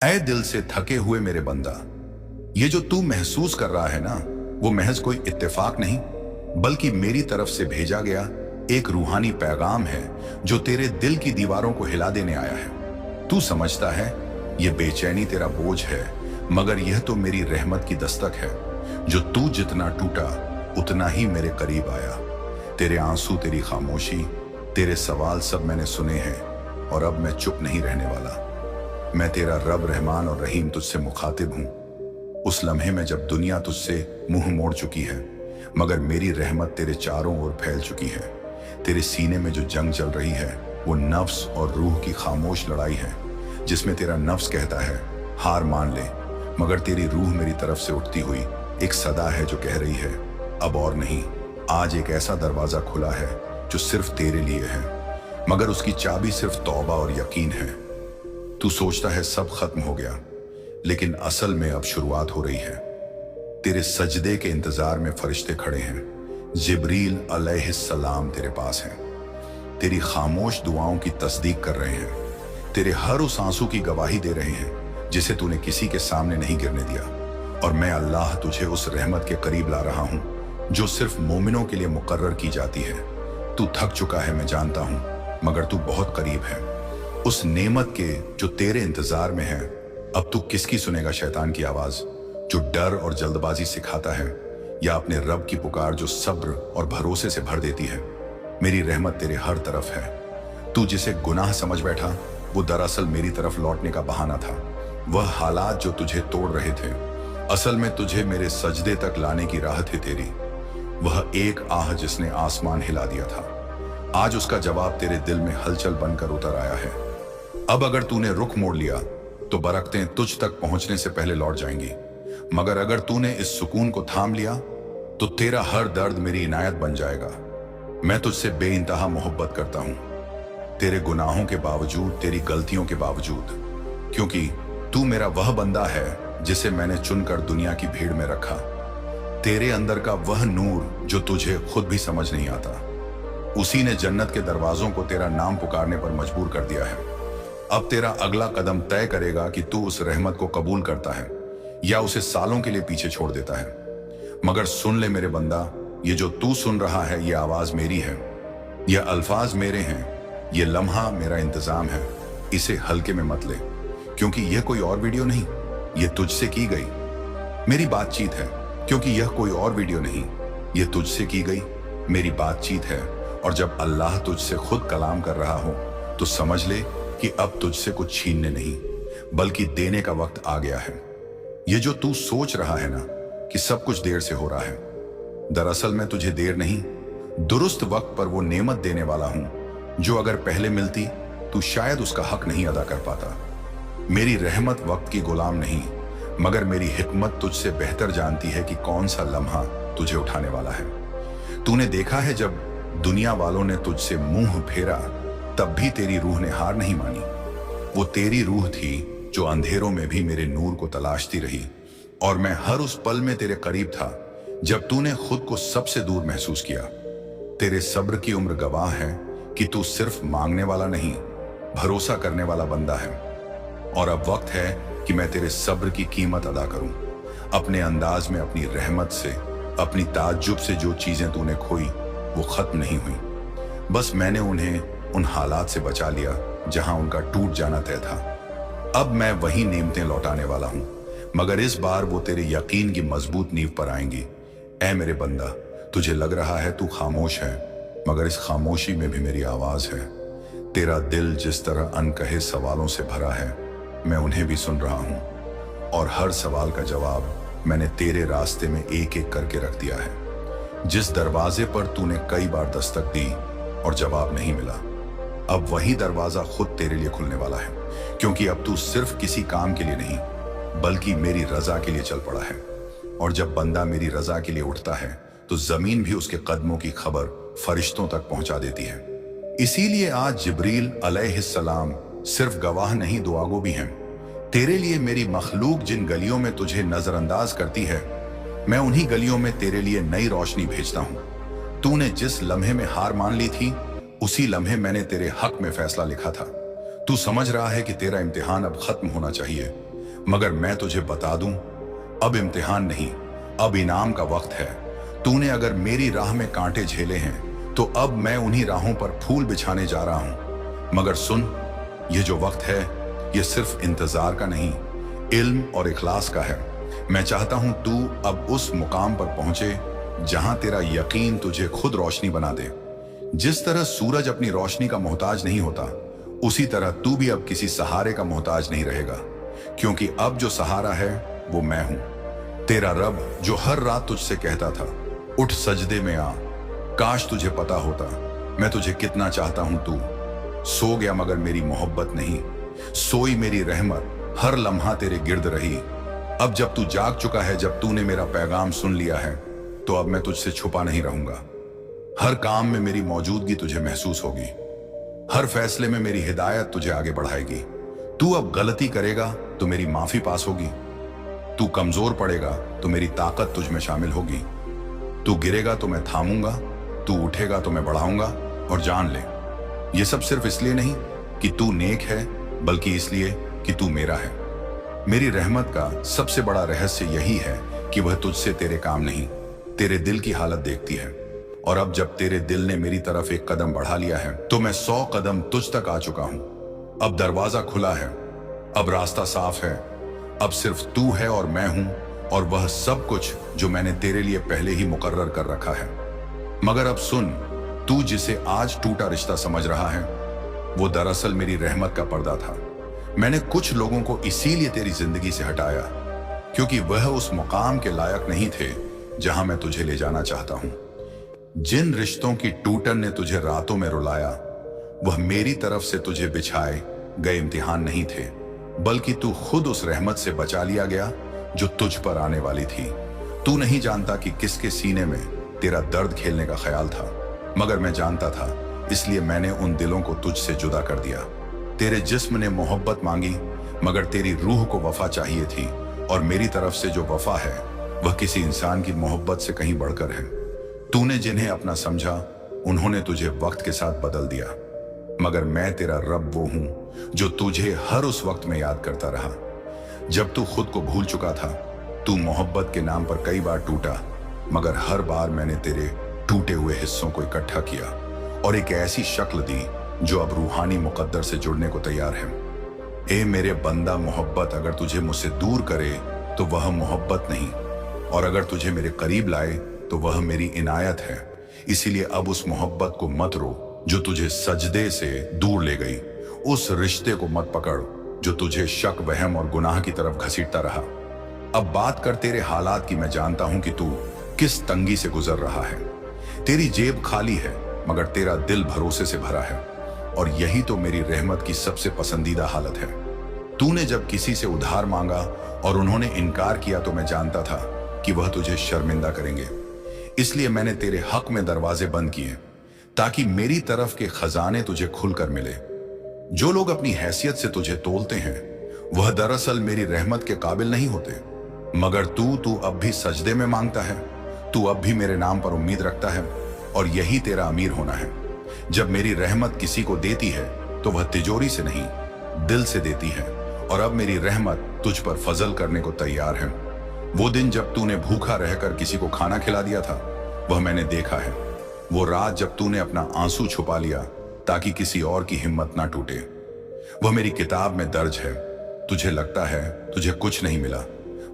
ऐ दिल से थके हुए मेरे बंदा, ये जो तू महसूस कर रहा है ना, वो महज कोई इत्तेफाक नहीं बल्कि मेरी तरफ से भेजा गया एक रूहानी पैगाम है जो तेरे दिल की दीवारों को हिला देने आया है। तू समझता है ये बेचैनी तेरा बोझ है, मगर यह तो मेरी रहमत की दस्तक है। जो तू जितना टूटा उतना ही मेरे करीब आया। तेरे आंसू, तेरी खामोशी, तेरे सवाल सब मैंने सुने हैं और अब मैं चुप नहीं रहने वाला। मैं तेरा रब, रहमान और रहीम तुझसे मुखातिब हूं। उस लम्हे में जब दुनिया तुझसे मुंह मोड़ चुकी है, मगर मेरी रहमत तेरे चारों ओर फैल चुकी है। तेरे सीने में जो जंग चल रही है वो नफ्स और रूह की खामोश लड़ाई है, जिसमें तेरा नफ्स कहता है हार मान ले, मगर तेरी रूह मेरी तरफ से उठती हुई एक सदा है जो कह रही है अब और नहीं। आज एक ऐसा दरवाजा खुला है जो सिर्फ तेरे लिए है, मगर उसकी चाबी सिर्फ तौबा और यकीन है। तू सोचता है सब खत्म हो गया, लेकिन असल में अब शुरुआत हो रही है। तेरे सजदे के इंतजार में फरिश्ते खड़े हैं। जिब्रील अलैहिस्सलाम तेरे पास हैं, तेरी खामोश दुआओं की तस्दीक कर रहे हैं, तेरे हर उस आंसू की गवाही दे रहे हैं जिसे तूने किसी के सामने नहीं गिरने दिया। और मैं अल्लाह तुझे उस रहमत के करीब ला रहा हूं जो सिर्फ मोमिनों के लिए मुकर्रर की जाती है। तू थक चुका है, मैं जानता हूं, मगर तू बहुत करीब है उस नेमत के जो तेरे इंतजार में है। अब तू किसकी सुनेगा, शैतान की आवाज जो डर और जल्दबाजी सिखाता है, या अपने रब की पुकार जो सब्र और भरोसे से भर देती है। मेरी रहमत तेरे हर तरफ है। तू जिसे गुनाह समझ बैठा वो दरअसल मेरी तरफ लौटने का बहाना था। वह हालात जो तुझे तोड़ रहे थे असल में तुझे मेरे सजदे तक लाने की राह थी तेरी। वह एक आह जिसने आसमान हिला दिया था, आज उसका जवाब तेरे दिल में हलचल बनकर उतर आया है। अब अगर तूने रुख मोड़ लिया तो बरकतें तुझ तक पहुंचने से पहले लौट जाएंगी, मगर अगर तूने इस सुकून को थाम लिया तो तेरा हर दर्द मेरी इनायत बन जाएगा। मैं तुझसे बेइंतहा मोहब्बत करता हूं, तेरे गुनाहों के बावजूद, तेरी गलतियों के बावजूद, क्योंकि तू मेरा वह बंदा है जिसे मैंने चुनकर दुनिया की भीड़ में रखा। तेरे अंदर का वह नूर जो तुझे खुद भी समझ नहीं आता, उसी ने जन्नत के दरवाजों को तेरा नाम पुकारने पर मजबूर कर दिया है। अब तेरा अगला कदम तय करेगा कि तू उस रहमत को कबूल करता है या उसे सालों के लिए पीछे छोड़ देता है। मगर सुन ले मेरे बंदा, ये जो तू सुन रहा है ये आवाज मेरी है, ये अल्फाज मेरे हैं, ये लम्हा मेरा इंतजाम है। इसे हल्के में मत ले, क्योंकि यह कोई और वीडियो नहीं, ये तुझसे की गई मेरी बातचीत है। क्योंकि यह कोई और वीडियो नहीं, यह तुझसे की गई मेरी बातचीत है। और जब अल्लाह तुझसे खुद कलाम कर रहा हो तो समझ ले कि अब तुझसे कुछ छीनने नहीं बल्कि देने का वक्त आ गया है। ये जो तू सोच रहा है ना कि सब कुछ देर से हो रहा है, दरअसल मैं तुझे देर नहीं, दुरुस्त वक्त पर वो नेमत देने वाला हूं जो अगर पहले मिलती तू शायद उसका हक नहीं अदा कर पाता। मेरी रहमत वक्त की गुलाम नहीं, मगर मेरी हिकमत तुझसे बेहतर जानती है कि कौन सा लम्हा तुझे उठाने वाला है। तूने देखा है जब दुनिया वालों ने तुझसे मुंह फेरा तब भी तेरी रूह ने हार नहीं मानी। वो तेरी रूह थी जो अंधेरों में भी मेरे नूर को तलाशती रही, और मैं हर उस पल में तेरे करीब था जब तूने खुद को सबसे दूर महसूस किया। तेरे सब्र की उम्र गवाह है कि तू सिर्फ मांगने वाला नहीं, भरोसा करने वाला बंदा है। और अब वक्त है कि मैं तेरे सब्र की कीमत अदा करूं, अपने अंदाज में, अपनी रहमत से, अपनी ताज्जुब से। जो चीजें तूने खोई वो खत्म नहीं हुई, बस मैंने उन्हें उन हालात से बचा लिया जहां उनका टूट जाना तय था। अब मैं वही नेमतें लौटाने वाला हूं, मगर इस बार वो तेरे यकीन की मजबूत नींव पर आएंगी। ऐ मेरे बंदा, तुझे लग रहा है तू खामोश है, मगर इस खामोशी में भी मेरी आवाज है। तेरा दिल जिस तरह अनकहे सवालों से भरा है, मैं उन्हें भी सुन रहा हूं, और हर सवाल का जवाब मैंने तेरे रास्ते में एक एक करके रख दिया है। जिस दरवाजे पर तूने कई बार दस्तक दी और जवाब नहीं मिला, अब वही दरवाजा खुद तेरे लिए खुलने वाला है, क्योंकि अब तू सिर्फ किसी काम के लिए नहीं बल्कि मेरी रजा के लिए चल पड़ा है। और जब बंदा मेरी रजा के लिए उठता है तो जमीन भी उसके कदमों की खबर फरिश्तों तक पहुंचा देती है। इसीलिए आज जिब्रील अलैहिस्सलाम सिर्फ गवाह नहीं, दुआगो भी हैं। तेरे लिए मेरी मखलूक जिन गलियों में तुझे नजरअंदाज करती है, मैं उन्हीं गलियों में तेरे लिए नई रोशनी भेजता हूं। तूने जिस लम्हे में हार मान ली थी, उसी लम्हे मैंने तेरे हक में फैसला लिखा था। तू समझ रहा है कि तेरा इम्तिहान अब खत्म होना चाहिए, मगर मैं तुझे बता दूं, अब इम्तिहान नहीं, अब इनाम का वक्त है। तूने अगर मेरी राह में कांटे झेले हैं तो अब मैं उन्हीं राहों पर फूल बिछाने जा रहा हूं। मगर सुन, ये जो वक्त है ये सिर्फ इंतजार का नहीं, इल्म और इखलास का है। मैं चाहता हूं तू अब उस मुकाम पर पहुंचे जहां तेरा यकीन तुझे खुद रोशनी बना दे। जिस तरह सूरज अपनी रोशनी का मोहताज नहीं होता, उसी तरह तू भी अब किसी सहारे का मोहताज नहीं रहेगा, क्योंकि अब जो सहारा है वो मैं हूं, तेरा रब, जो हर रात तुझसे कहता था, उठ सजदे में आ। काश तुझे पता होता मैं तुझे कितना चाहता हूं। तू सो गया मगर मेरी मोहब्बत नहीं, सोई मेरी रहमत हर लम्हा तेरे गिर्द रही। अब जब तू जाग चुका है, जब तूने मेरा पैगाम सुन लिया है, तो अब मैं तुझसे छुपा नहीं रहूंगा। हर काम में मेरी मौजूदगी तुझे महसूस होगी, हर फैसले में मेरी हिदायत तुझे आगे बढ़ाएगी। तू अब गलती करेगा तो मेरी माफी पास होगी, तू कमजोर पड़ेगा तो मेरी ताकत तुझ में शामिल होगी, तू गिरेगा तो मैं थामूंगा, तू उठेगा तो मैं बढ़ाऊंगा। और जान ले, ये सब सिर्फ इसलिए नहीं कि तू नेक है, बल्कि इसलिए कि तू मेरा है। मेरी रहमत का सबसे बड़ा रहस्य यही है कि वह तुझसे तेरे काम नहीं, तेरे दिल की हालत देखती है। और अब जब तेरे दिल ने मेरी तरफ एक कदम बढ़ा लिया है, तो मैं 100 कदम तुझ तक आ चुका हूं। अब दरवाजा खुला है, अब रास्ता साफ है, अब सिर्फ तू है और मैं हूं, और वह सब कुछ जो मैंने तेरे लिए पहले ही मुकर्रर कर रखा है। मगर अब सुन, तू जिसे आज टूटा रिश्ता समझ रहा है, वो दरअसल मेरी रहमत का पर्दा था। मैंने कुछ लोगों को इसीलिए तेरी जिंदगी से हटाया, क्योंकि वह उस मुकाम के लायक नहीं थे जहां मैं तुझे ले जाना चाहता हूं। जिन रिश्तों की टूटन ने तुझे रातों में रुलाया, वह मेरी तरफ से तुझे बिछाए गए इम्तिहान नहीं थे, बल्कि तू खुद उस रहमत से बचा लिया गया जो तुझ पर आने वाली थी। तू नहीं जानता कि किसके सीने में तेरा दर्द खेलने का ख्याल था, मगर मैं जानता था, इसलिए मैंने उन दिलों को तुझसे जुदा कर दिया। तेरे जिस्म ने मोहब्बत मांगी, मगर तेरी रूह को वफा चाहिए थी, और मेरी तरफ से जो वफा है वह किसी इंसान की मोहब्बत से कहीं बढ़कर है। तूने जिन्हें अपना समझा, उन्होंने तुझे वक्त के साथ बदल दिया, मगर मैं तेरा रब वो हूं जो तुझे हर उस वक्त में याद करता रहा जब तू खुद को भूल चुका था। तू मोहब्बत के नाम पर कई बार टूटा, मगर हर बार मैंने तेरे टूटे हुए हिस्सों को इकट्ठा किया और एक ऐसी शक्ल दी जो अब रूहानी मुकद्दर से जुड़ने को तैयार है। ए मेरे बंदा, मोहब्बत अगर तुझे मुझसे दूर करे तो वह मोहब्बत नहीं, और अगर तुझे मेरे करीब लाए तो वह मेरी इनायत है। इसीलिए अब उस मोहब्बत को मत रो जो तुझे सजदे से दूर ले गई, उस रिश्ते को मत पकड़ जो तुझे शक, वहम और गुनाह की तरफ घसीटता रहा। अब बात कर तेरे हालात की। मैं जानता हूं कि तू किस तंगी से गुजर रहा है। तेरी जेब खाली है, मगर तेरा दिल भरोसे से भरा है, और यही तो मेरी रहमत की सबसे पसंदीदा हालत है। तूने जब किसी से उधार मांगा और उन्होंने इनकार किया, तो मैं जानता था कि वह तुझे शर्मिंदा करेंगे। इसलिए मैंने तेरे हक में दरवाजे बंद किए, ताकि मेरी तरफ के खजाने तुझे खुलकर मिले। जो लोग अपनी हैसियत से तुझे तोलते हैं, वह दरअसल मेरी रहमत के काबिल नहीं होते। मगर तू अब भी सजदे में मांगता है, तू अब भी मेरे नाम पर उम्मीद रखता है, और यही तेरा अमीर होना है। जब मेरी रहमत किसी को देती है तो वह तिजोरी से नहीं, दिल से देती है, और अब मेरी रहमत तुझ पर फजल करने को तैयार है। वो दिन जब तूने भूखा रहकर किसी को खाना खिला दिया था, वह मैंने देखा है। वो रात जब तूने अपना आंसू छुपा लिया ताकि किसी और की हिम्मत ना टूटे, वह मेरी किताब में दर्ज है। तुझे लगता है तुझे कुछ नहीं मिला,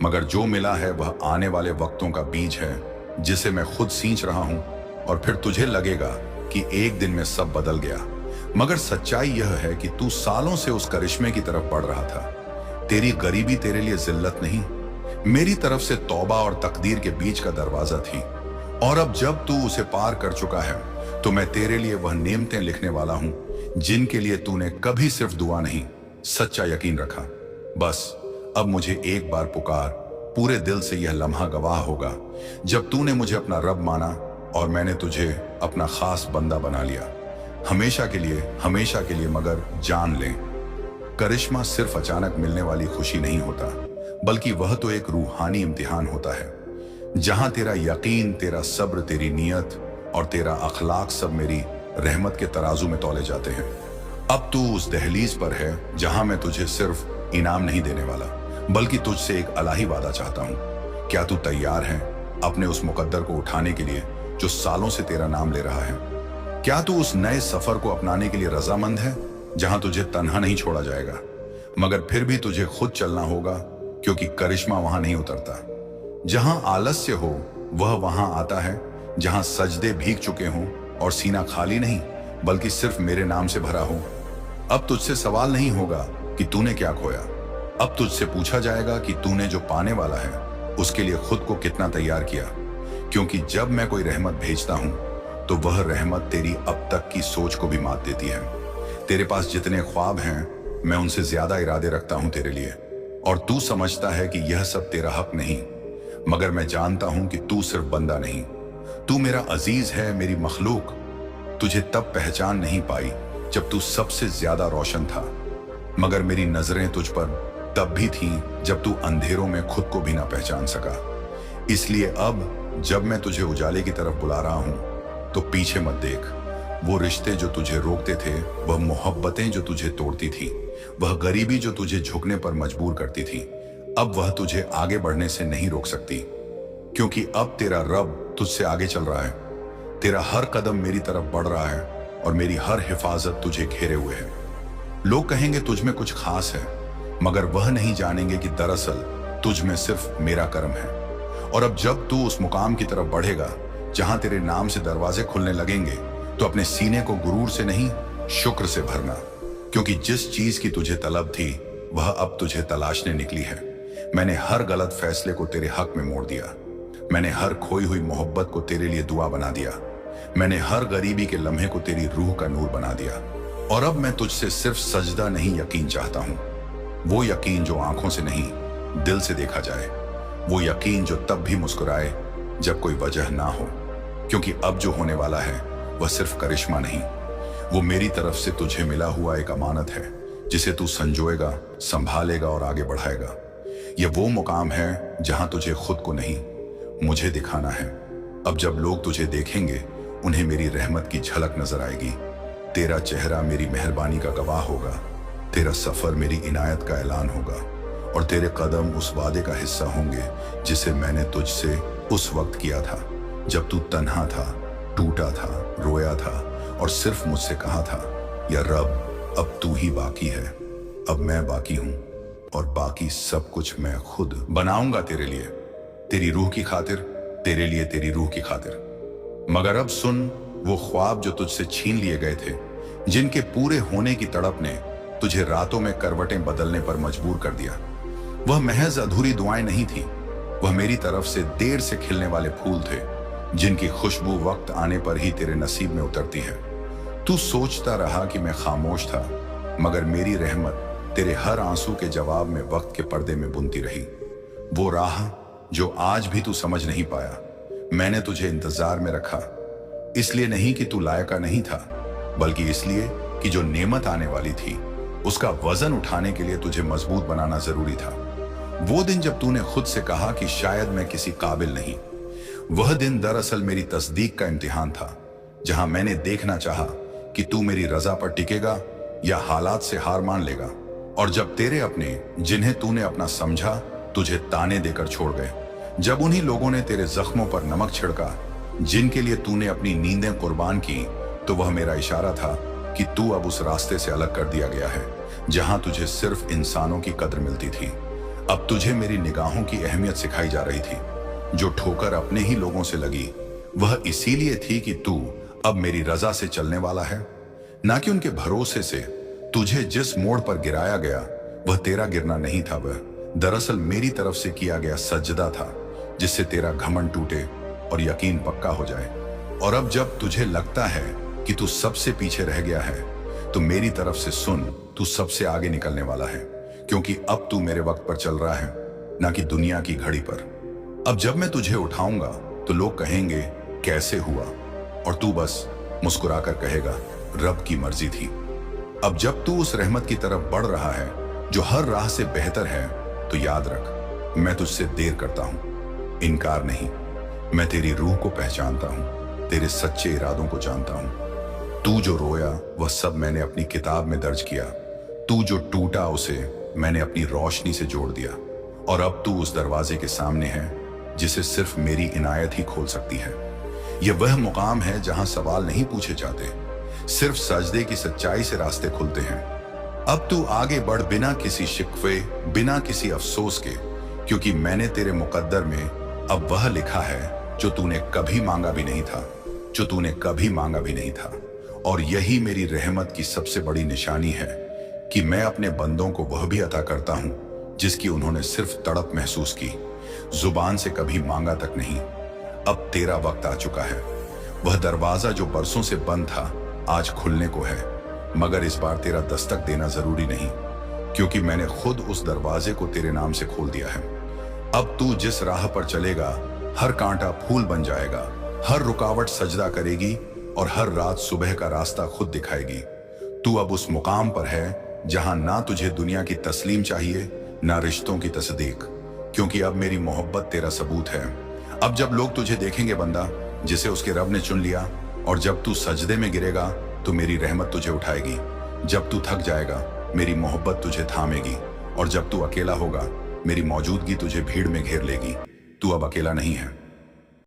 मगर जो मिला है वह आने वाले वक्तों का बीज है, जिसे मैं खुद सींच रहा हूं। और फिर तुझे लगेगा कि एक दिन में सब बदल गया, मगर सच्चाई यह है कि तू सालों से उस करिश्मे की तरफ बढ़ रहा था। तेरी गरीबी तेरे लिए जिल्लत नहीं, मेरी तरफ से तौबा और तकदीर के बीच का दरवाजा थी। और अब जब तू उसे पार कर चुका है, तो मैं तेरे लिए वह नेमतें लिखने वाला हूं जिनके लिए तूने कभी सिर्फ दुआ नहीं, सच्चा यकीन रखा। बस अब मुझे एक बार पुकार, पूरे दिल से। यह लम्हा गवाह होगा जब तूने मुझे अपना रब माना और मैंने तुझे अपना खास बंदा बना लिया, हमेशा के लिए। मगर जान ले, करिश्मा सिर्फ अचानक मिलने वाली खुशी नहीं होता, बल्कि वह तो एक रूहानी इम्तिहान होता है, जहां तेरा यकीन, तेरा सब्र, तेरी नीयत और तेरा अखलाक सब मेरी रहमत के तराजू में तौले जाते हैं। अब तू उस दहलीज पर है जहां मैं तुझे सिर्फ इनाम नहीं देने वाला, बल्कि तुझसे एक इलाही वादा चाहता हूं। क्या तू तैयार है अपने उस मुकद्दर को उठाने के लिए जो सालों से तेरा नाम ले रहा है? क्या तू उस नए सफर को अपनाने के लिए रजामंद है जहां तुझे तन्हा नहीं छोड़ा जाएगा, मगर फिर भी तुझे खुद चलना होगा, क्योंकि करिश्मा वहां नहीं उतरता। जहां आलस्य हो वह वहां आता है, जहां सजदे भीग चुके हों और सीना खाली नहीं बल्कि सिर्फ मेरे नाम से भरा हो। अब तुझसे सवाल नहीं होगा कि तूने क्या खोया, अब तुझसे पूछा जाएगा कि तूने जो पाने वाला है उसके लिए खुद को कितना तैयार किया। क्योंकि जब मैं कोई रहमत भेजता हूं तो वह रहमत तेरी अब तक की सोच को भी मात देती है। तेरे पास जितने ख्वाब हैं मैं उनसे ज्यादा इरादे रखता हूं तेरे लिए, और तू समझता है कि यह सब तेरा हक नहीं, मगर मैं जानता हूं कि तू सिर्फ बंदा नहीं, तू मेरा अजीज है, मेरी मखलूक। तुझे तब पहचान नहीं पाई जब तू सबसे ज्यादा रोशन था, मगर मेरी नजरें तुझ पर तब भी थीं जब तू अंधेरों में खुद को भी ना पहचान सका। इसलिए अब जब मैं तुझे उजाले की तरफ बुला रहा हूं तो पीछे मत देख। वो रिश्ते जो तुझे रोकते थे, वह मोहब्बतें जो तुझे तोड़ती थी, वह गरीबी जो तुझे झुकने पर मजबूर करती थी, अब वह तुझे आगे बढ़ने से नहीं रोक सकती, क्योंकि अब तेरा रब तुझसे आगे चल रहा है। तेरा हर कदम मेरी तरफ बढ़ रहा है और मेरी हर हिफाजत तुझे घेरे हुए है। लोग कहेंगे तुझ में कुछ खास है, मगर वह नहीं जानेंगे कि दरअसल तुझ में सिर्फ मेरा कर्म है। और अब जब तू उस मुकाम की तरफ बढ़ेगा जहां तेरे नाम से दरवाजे खुलने लगेंगे, तो अपने सीने को गुरूर से नहीं शुक्र से भरना, क्योंकि जिस चीज की तुझे तलब थी वह अब तुझे तलाशने निकली है। मैंने हर गलत फैसले को तेरे हक में मोड़ दिया, मैंने हर खोई हुई मोहब्बत को तेरे लिए दुआ बना दिया, मैंने हर गरीबी के लम्हे को तेरी रूह का नूर बना दिया। और अब मैं तुझसे सिर्फ सजदा नहीं यकीन चाहता हूं, वो यकीन जो आंखों से नहीं दिल से देखा जाए, वो यकीन जो तब भी मुस्कुराए जब कोई वजह ना हो। क्योंकि अब जो होने वाला है वह सिर्फ करिश्मा नहीं, वो मेरी तरफ से तुझे मिला हुआ एक अमानत है जिसे तू संजोएगा, संभालेगा और आगे बढ़ाएगा। यह वो मुकाम है जहां तुझे खुद को नहीं मुझे दिखाना है। अब जब लोग तुझे देखेंगे उन्हें मेरी रहमत की झलक नजर आएगी। तेरा चेहरा मेरी मेहरबानी का गवाह होगा, तेरा सफर मेरी इनायत का ऐलान होगा, और तेरे कदम उस वादे का हिस्सा होंगे जिसे मैंने तुझसे उस वक्त किया था जब तू तन्हा था, टूटा था, रोया था और सिर्फ मुझसे कहा था, या रब अब तू ही बाकी है, अब मैं बाकी हूं और बाकी सब कुछ मैं खुद बनाऊंगा तेरे लिए, तेरी रूह की खातिर, तेरे लिए तेरी रूह की खातिर। मगर अब सुन, वो ख्वाब जो तुझसे छीन लिए गए थे, जिनके पूरे होने की तड़प ने तुझे रातों में करवटें बदलने पर मजबूर कर दिया, वह महज अधूरी दुआएं नहीं थी, वह मेरी तरफ से देर से खिलने वाले फूल थे जिनकी खुशबू वक्त आने पर ही तेरे नसीब में उतरती है। तू सोचता रहा कि मैं खामोश था, मगर मेरी रहमत तेरे हर आंसू के जवाब में वक्त के पर्दे में बुनती रही। वो राह जो आज भी तू समझ नहीं पाया, मैंने तुझे इंतजार में रखा, इसलिए नहीं कि तू लायका नहीं था, बल्कि इसलिए कि जो नेमत आने वाली थी उसका वजन उठाने के लिए तुझे मजबूत बनाना जरूरी था। वो दिन जब तूने खुद से कहा कि शायद मैं किसी काबिल नहीं, वह दिन दरअसल मेरी तस्दीक का इम्तिहान था, जहां मैंने देखना चाहा कि तू मेरी रजा पर टिकेगा या हालात से हार मान लेगा। और जब तेरे अपने, जिन्हें तूने अपना समझा, तुझे ताने देकर छोड़ गए, जब उन्हीं लोगों ने तेरे जख्मों पर नमक छिड़का, जिनके लिए तूने अपनी नींदें कुर्बान की, तो वह मेरा इशारा था कि तू अब उस रास्ते से अलग कर दिया गया है जहां तुझे सिर्फ इंसानों की कद्र मिलती थी। अब तुझे मेरी निगाहों की अहमियत सिखाई जा रही थी। जो ठोकर अपने ही लोगों से लगी वह इसीलिए थी कि तू अब मेरी रजा से चलने वाला है, ना कि उनके भरोसे से। तुझे जिस मोड़ पर गिराया गया वह तेरा गिरना नहीं था, वह दरअसल मेरी तरफ से किया गया सजदा था, जिससे तेरा घमंड टूटे और यकीन पक्का हो जाए। और अब जब तुझे लगता है कि तू सबसे पीछे रह गया है, तो मेरी तरफ से सुन, तू सबसे आगे निकलने वाला है, क्योंकि अब तू मेरे वक्त पर चल रहा है, ना कि दुनिया की घड़ी पर। अब जब मैं तुझे उठाऊंगा तो लोग कहेंगे कैसे हुआ, और तू बस मुस्कुराकर कहेगा रब की मर्जी थी। अब जब तू उस रहमत की तरफ बढ़ रहा है जो हर राह से बेहतर है, तो याद रख, मैं तुझसे देर करता हूं, इनकार नहीं। मैं तेरी रूह को पहचानता हूं, तेरे सच्चे इरादों को जानता हूं। तू जो रोया वह सब मैंने अपनी किताब में दर्ज किया, तू जो टूटा उसे मैंने अपनी रोशनी से जोड़ दिया। और अब तू उस दरवाजे के सामने है जिसे सिर्फ मेरी इनायत ही खोल सकती है। यह वह मुकाम है जहां सवाल नहीं पूछे जाते, सिर्फ सजदे की सच्चाई से रास्ते खुलते हैं। अब तू आगे बढ़ बिना किसी शिकवे, बिना किसी अफसोस के, क्योंकि मैंने तेरे मुकद्दर में अब वह लिखा है जो तूने कभी मांगा भी नहीं था, जो तूने कभी मांगा भी नहीं था। और यही मेरी रहमत की सबसे बड़ी निशानी है कि मैं अपने बंदों को वह भी अता करता हूं जिसकी उन्होंने सिर्फ तड़प महसूस की, जुबान से कभी मांगा तक नहीं। अब तेरा वक्त आ चुका है। वह दरवाजा जो बरसों से बंद था आज खुलने को है, मगर इस बार तेरा दस्तक देना जरूरी नहीं, क्योंकि मैंने खुद उस दरवाजे को तेरे नाम से खोल दिया है। अब तू जिस राह पर चलेगा हर कांटा फूल बन जाएगा, हर रुकावट सजदा करेगी और हर रात सुबह का रास्ता खुद दिखाएगी। तू अब उस मुकाम पर है जहां ना तुझे दुनिया की तस्लीम चाहिए ना रिश्तों की तस्दीक, क्योंकि अब मेरी मोहब्बत तेरा सबूत है। अब जब लोग तुझे देखेंगे बंदा जिसे उसके रब ने चुन लिया, और जब तू सजदे में गिरेगा तो मेरी रहमत तुझे उठाएगी। जब तू थक जाएगा मेरी मोहब्बत तुझे थामेगी, और जब तू अकेला होगा मेरी मौजूदगी तुझे भीड़ में घेर लेगी। तू अब अकेला नहीं है।